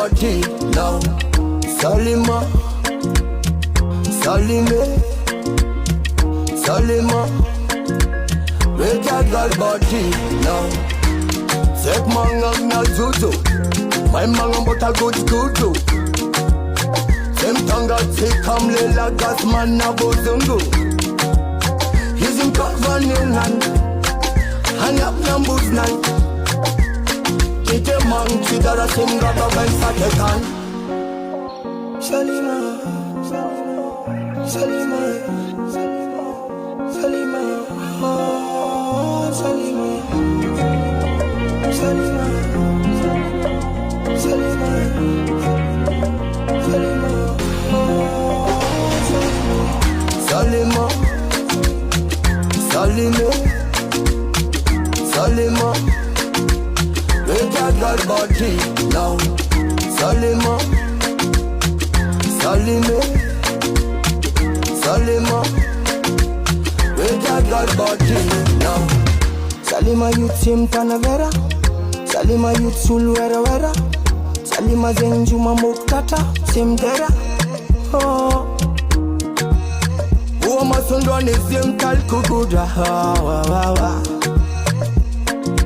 body now. Salima, Salime, Salima. Make a girl body now. Take mangam na juju. My mangam but a good skudu. Them tanga take am lela gas man na bozungu. He's in cock vanilla. Hang up numbers night. Ite man chidara singa da ben satekan. Salima, Salima, Salima, Salima, Salima, Salima, Salima, Salima, Salima. Make a girl body now. Salima, Salima, Salima. Make a girl body now. Salima youth sim panavera. Salima youth sul wera wera. Salima zenjuma muktata sim dera. Oh, masundwa ni sim kalkuguda.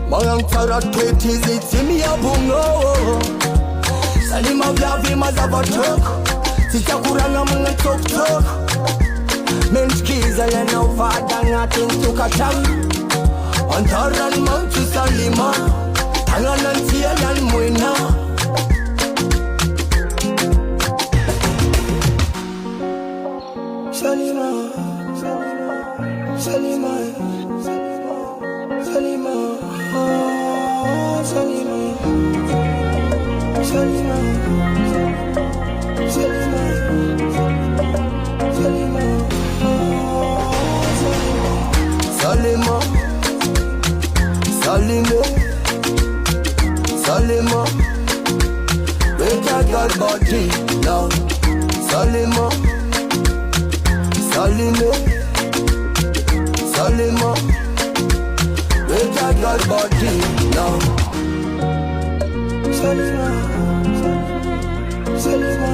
Mangang taraketi zitimi ya bungo. Salima vyavi mazabatok. Sitakuranga mga tok tok. Menskiza lena ufada ngatin tukatang. Antaran mangtu Salima. Tanganan siyalan muina. Salima, Salima, Salima, Salima, Salima, Salima, Salima, Salima, Salima, Salima. Make a girl body now. Salima, Salima, Salima. Make a girl body now. Salima, Salima.